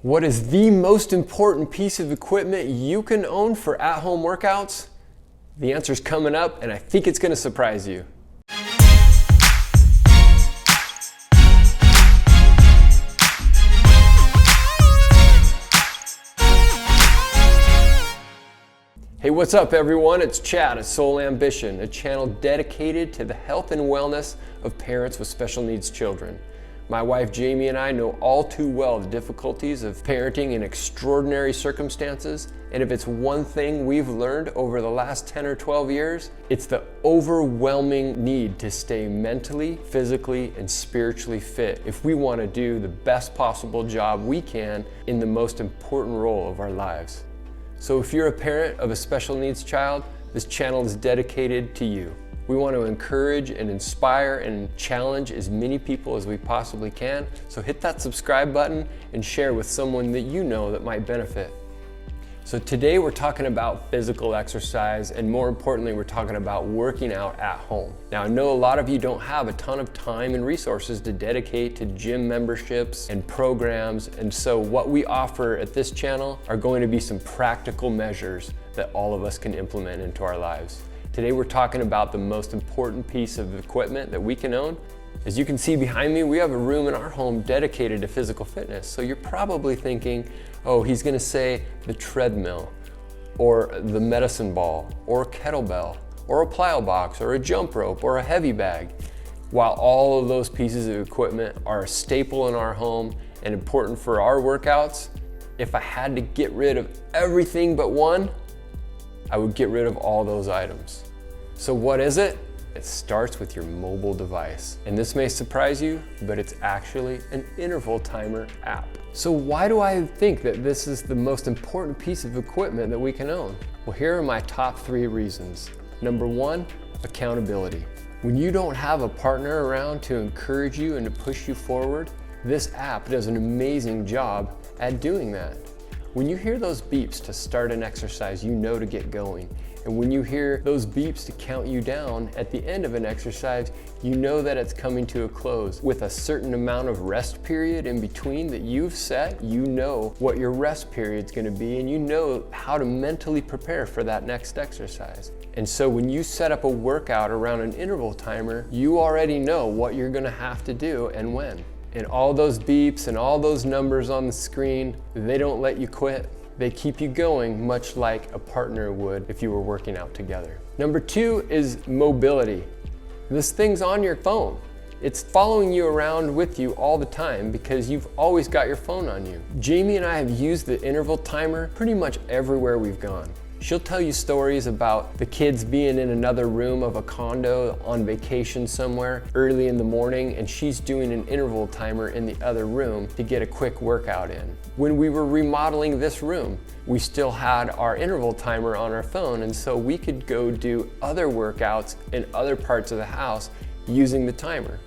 What is the most important piece of equipment you can own for at-home workouts? The answer's coming up, and I think it's going to surprise you. Hey, what's up everyone? It's Chad at Soul Ambition, a channel dedicated to the health and wellness of parents with special needs children. My wife Jamie and I know all too well the difficulties of parenting in extraordinary circumstances, and if it's one thing we've learned over the last 10 or 12 years, it's the overwhelming need to stay mentally, physically, and spiritually fit if we want to do the best possible job we can in the most important role of our lives. So if you're a parent of a special needs child, this channel is dedicated to you. We want to encourage and inspire and challenge as many people as we possibly can. So hit that subscribe button and share with someone that you know that might benefit. So today we're talking about physical exercise, and more importantly, we're talking about working out at home. Now I know a lot of you don't have a ton of time and resources to dedicate to gym memberships and programs, and so what we offer at this channel are going to be some practical measures that all of us can implement into our lives. Today we're talking about the most important piece of equipment that we can own. As you can see behind me, we have a room in our home dedicated to physical fitness. So you're probably thinking, oh, he's gonna say the treadmill, or the medicine ball, or a kettlebell, or a plyo box, or a jump rope, or a heavy bag. While all of those pieces of equipment are a staple in our home and important for our workouts, if I had to get rid of everything but one, I would get rid of all those items. So what is it? It starts with your mobile device. And this may surprise you, but it's actually an interval timer app. So why do I think that this is the most important piece of equipment that we can own? Well, here are my top 3 reasons. Number 1, accountability. When you don't have a partner around to encourage you and to push you forward, this app does an amazing job at doing that. When you hear those beeps to start an exercise, you know to get going. And when you hear those beeps to count you down at the end of an exercise, you know that it's coming to a close. With a certain amount of rest period in between that you've set, you know what your rest period's gonna be, and you know how to mentally prepare for that next exercise. And so when you set up a workout around an interval timer, you already know what you're gonna have to do and when. And all those beeps and all those numbers on the screen, they don't let you quit. They keep you going, much like a partner would if you were working out together. Number 2 is mobility. This thing's on your phone. It's following you around with you all the time because you've always got your phone on you. Jamie and I have used the interval timer pretty much everywhere we've gone. She'll tell you stories about the kids being in another room of a condo on vacation somewhere early in the morning, and she's doing an interval timer in the other room to get a quick workout in. When we were remodeling this room, we still had our interval timer on our phone, and so we could go do other workouts in other parts of the house using the timer.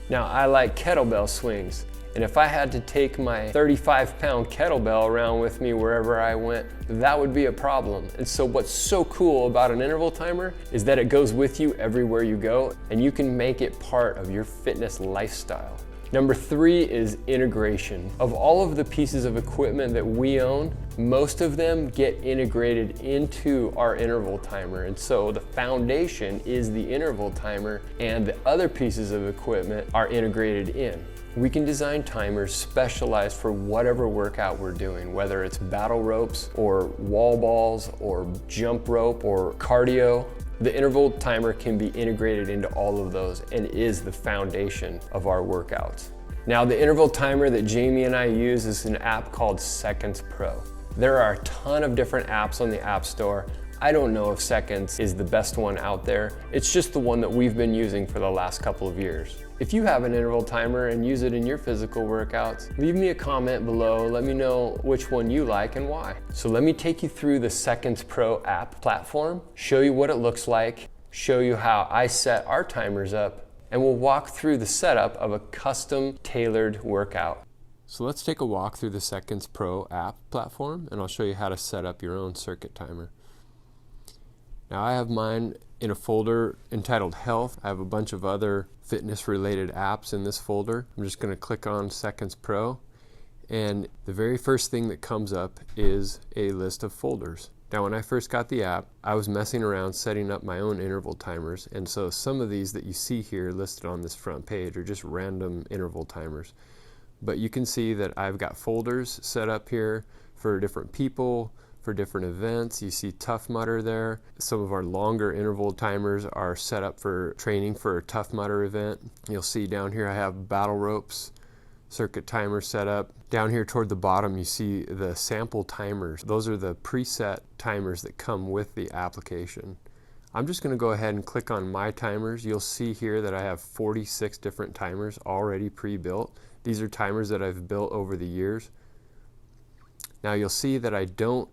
Now, I like kettlebell swings. And if I had to take my 35-pound kettlebell around with me wherever I went, that would be a problem. And so what's so cool about an interval timer is that it goes with you everywhere you go, and you can make it part of your fitness lifestyle. Number 3 is integration. Of all of the pieces of equipment that we own, most of them get integrated into our interval timer. And so the foundation is the interval timer, and the other pieces of equipment are integrated in. We can design timers specialized for whatever workout we're doing, whether it's battle ropes or wall balls or jump rope or cardio. The interval timer can be integrated into all of those and is the foundation of our workouts. Now, the interval timer that Jamie and I use is an app called Seconds Pro. There are a ton of different apps on the App Store. I don't know if Seconds is the best one out there. It's just the one that we've been using for the last couple of years. If you have an interval timer and use it in your physical workouts, leave me a comment below. Let me know which one you like and why. So let me take you through the Seconds Pro app platform, show you what it looks like, show you how I set our timers up, and we'll walk through the setup of a custom tailored workout. So let's take a walk through the Seconds Pro app platform, and I'll show you how to set up your own circuit timer. Now I have mine in a folder entitled Health. I have a bunch of other fitness related apps in this folder. I'm just going to click on Seconds Pro, And the very first thing that comes up is a list of folders. Now, when I first got the app, I was messing around setting up my own interval timers, and so some of these that you see here listed on this front page are just random interval timers. But you can see that I've got folders set up here for different people, for different events. You see Tough Mudder there. Some of our longer interval timers are set up for training for a Tough Mudder event. You'll see down here I have battle ropes, circuit timer set up. Down here toward the bottom you see the sample timers. Those are the preset timers that come with the application. I'm just going to go ahead and click on my timers. You'll see here that I have 46 different timers already pre-built. These are timers that I've built over the years. Now you'll see that I don't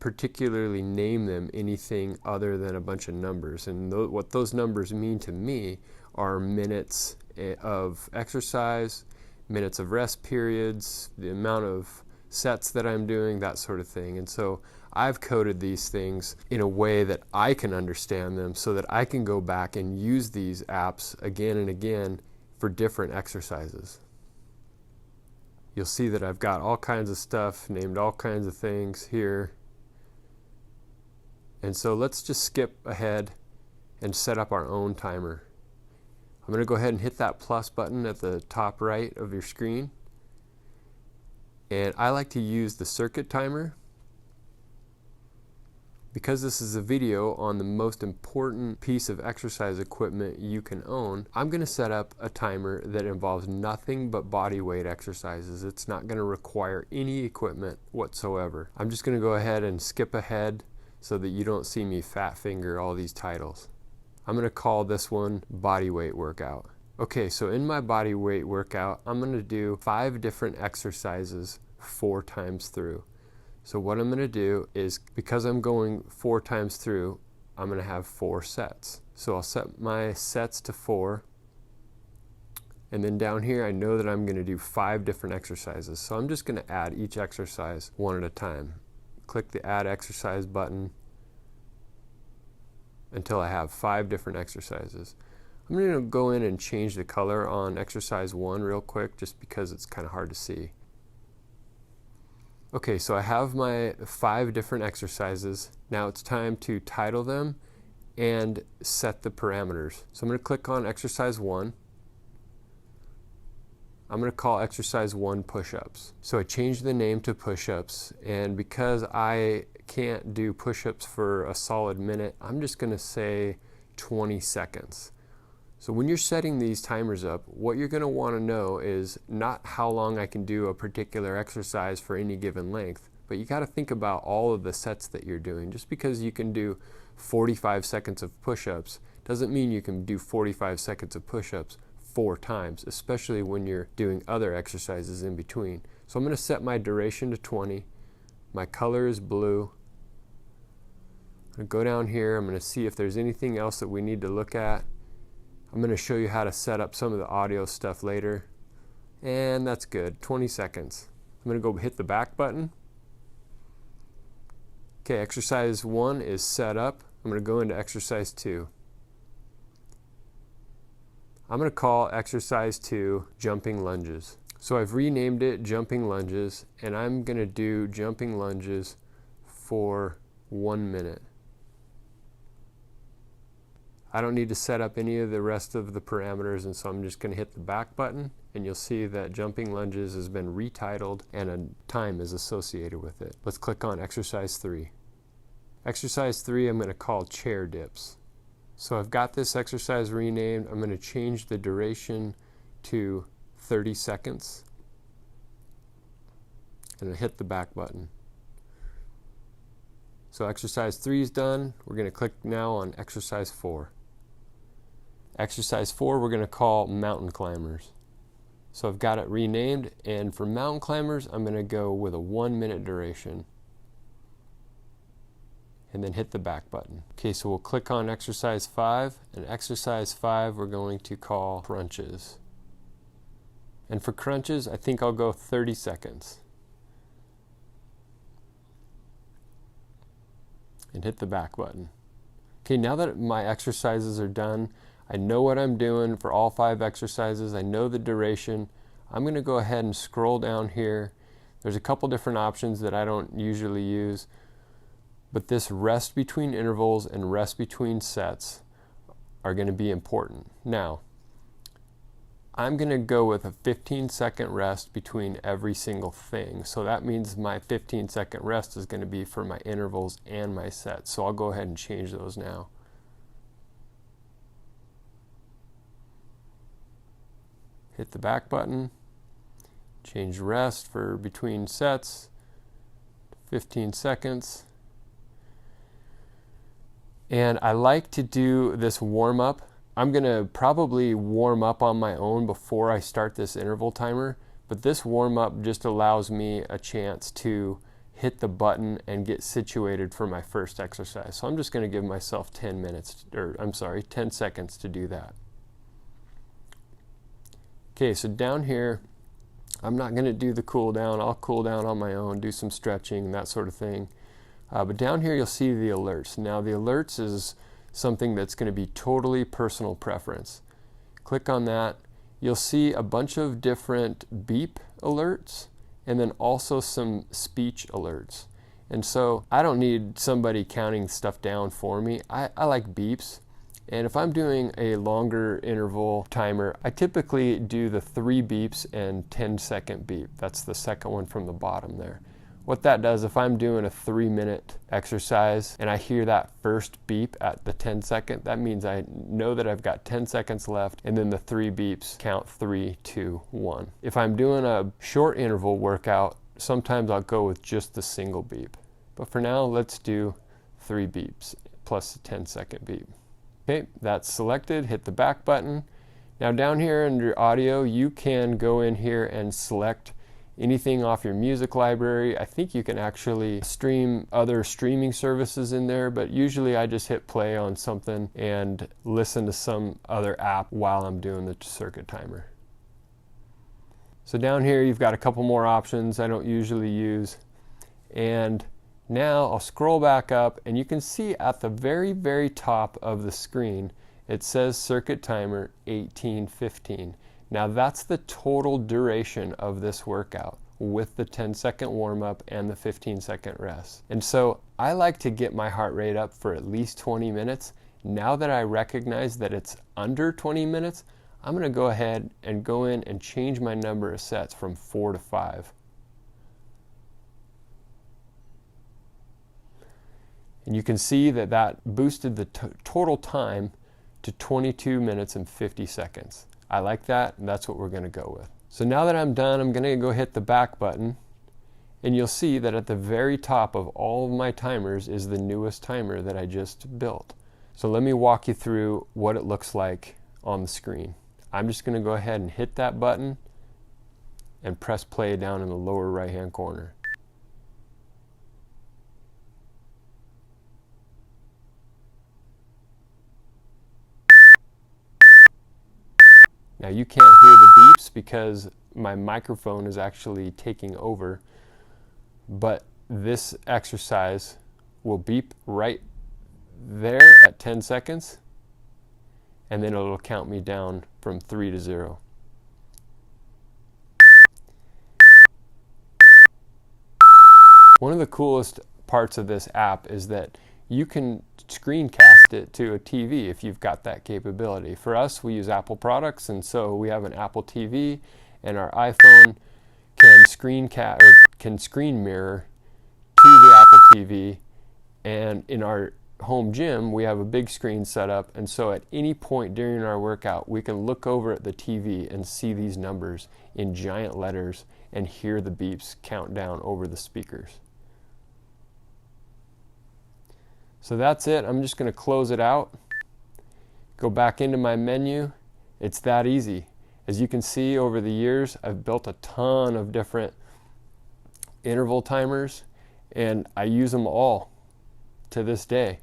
particularly name them anything other than a bunch of numbers, and what those numbers mean to me are minutes of exercise, minutes of rest periods, the amount of sets that I'm doing, that sort of thing. And so I've coded these things in a way that I can understand them so that I can go back and use these apps again and again for different exercises. You'll see that I've got all kinds of stuff, named all kinds of things here. And so let's just skip ahead and set up our own timer. I'm going to go ahead and hit that plus button at the top right of your screen. And I like to use the circuit timer. Because this is a video on the most important piece of exercise equipment you can own, I'm going to set up a timer that involves nothing but body weight exercises. It's not going to require any equipment whatsoever. I'm just going to go ahead and skip ahead so that you don't see me fat finger all these titles. I'm going to call this one body weight workout. Okay, so in my body weight workout, I'm going to do 5 different exercises 4 times through. So what I'm going to do is, because I'm going 4 times through, I'm going to have 4 sets. So I'll set my sets to 4. And then down here, I know that I'm going to do 5 different exercises. So I'm just going to add each exercise one at a time. Click the Add Exercise button until I have 5 different exercises. I'm going to go in and change the color on exercise 1 real quick, just because it's kind of hard to see. Okay, so I have my 5 different exercises. Now it's time to title them and set the parameters. So I'm going to click on exercise 1. I'm going to call exercise 1 push-ups. So I changed the name to push-ups, and because I can't do push-ups for a solid minute, I'm just going to say 20 seconds. So when you're setting these timers up, what you're going to want to know is not how long I can do a particular exercise for any given length, but you got to think about all of the sets that you're doing. Just because you can do 45 seconds of push-ups doesn't mean you can do 45 seconds of push-ups 4 times, especially when you're doing other exercises in between. So I'm going to set my duration to 20. My color is blue. I'm going to go down here. I'm going to see if there's anything else that we need to look at. I'm going to show you how to set up some of the audio stuff later. And that's good, 20 seconds. I'm going to go hit the back button. Okay, exercise 1 is set up. I'm going to go into exercise 2. I'm going to call exercise 2 jumping lunges. So I've renamed it jumping lunges, and I'm going to do jumping lunges for 1 minute. I don't need to set up any of the rest of the parameters, and so I'm just going to hit the back button, and you'll see that jumping lunges has been retitled and a time is associated with it. Let's click on exercise 3. Exercise 3 I'm going to call chair dips. So I've got this exercise renamed. I'm going to change the duration to 30 seconds and hit the back button. So exercise 3 is done. We're going to click now on exercise 4. Exercise 4 we're going to call mountain climbers. So I've got it renamed, and for mountain climbers I'm going to go with a 1 minute duration and then hit the back button. Okay, so we'll click on exercise 5, and exercise 5 we're going to call crunches. And for crunches, I think I'll go 30 seconds. And hit the back button. Okay, now that my exercises are done, I know what I'm doing for all 5 exercises. I know the duration. I'm going to go ahead and scroll down here There's a couple different options that I don't usually use, but this rest between intervals and rest between sets are going to be important. Now, I'm going to go with a 15-second rest between every single thing. So that means my 15-second rest is going to be for my intervals and my sets. So I'll go ahead and change those now. Hit the back button, change rest for between sets, 15 seconds. And I like to do this warm up. I'm going to probably warm up on my own before I start this interval timer, but this warm up just allows me a chance to hit the button and get situated for my first exercise. So I'm just going to give myself 10 seconds to do that. Okay, so down here, I'm not going to do the cool down. I'll cool down on my own, do some stretching, that sort of thing. But down here you'll see the alerts. Now the alerts is something that's going to be totally personal preference. Click on that. You'll see a bunch of different beep alerts and then also some speech alerts. And so I don't need somebody counting stuff down for me. I like beeps. And if I'm doing a longer interval timer, I typically do the 3 beeps and 10-second beep. That's the second one from the bottom there. What that does, if I'm doing a 3-minute exercise and I hear that first beep at the 10-second, that means I know that I've got 10 seconds left, and then the 3 beeps count 3, 2, 1. If I'm doing a short interval workout, sometimes I'll go with just the single beep. But for now, let's do 3 beeps plus a 10-second beep. Okay, that's selected. Hit the back button. Now down here under audio, you can go in here and select anything off your music library. I think you can actually stream other streaming services in there, but usually I just hit play on something and listen to some other app while I'm doing the circuit timer. So down here you've got a couple more options I don't usually use. And now I'll scroll back up and you can see at the very top of the screen it says circuit timer 18:15. Now that's the total duration of this workout with the 10-second warm-up and the 15-second rest. And so I like to get my heart rate up for at least 20 minutes. Now that I recognize that it's under 20 minutes, I'm going to go ahead and go in and change my number of sets from 4 to 5. And you can see that that boosted the total time to 22 minutes and 50 seconds. I like that, and that's what we're going to go with. So now that I'm done, I'm going to go hit the back button, and you'll see that at the very top of all of my timers is the newest timer that I just built. So let me walk you through what it looks like on the screen. I'm just going to go ahead and hit that button and press play down in the lower right-hand corner. Now you can't hear the beeps because my microphone is actually taking over, but this exercise will beep right there at 10 seconds, and then it'll count me down from 3 to 0. One of the coolest parts of this app is that you can screencast it to a TV if you've got that capability. For us, we use Apple products, and so we have an Apple TV, and our iPhone can screen mirror to the Apple TV. And in our home gym, we have a big screen set up, and so at any point during our workout, we can look over at the TV and see these numbers in giant letters and hear the beeps count down over the speakers. So that's it. I'm just going to close it out, go back into my menu. It's that easy. As you can see, over the years, I've built a ton of different interval timers, and I use them all to this day.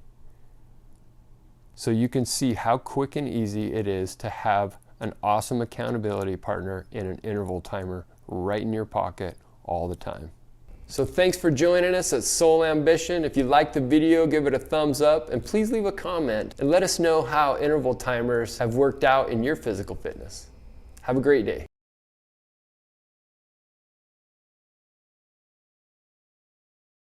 So you can see how quick and easy it is to have an awesome accountability partner in an interval timer right in your pocket all the time. So thanks for joining us at Soul Ambition. If you liked the video, give it a thumbs up, and please leave a comment and let us know how interval timers have worked out in your physical fitness. Have a great day.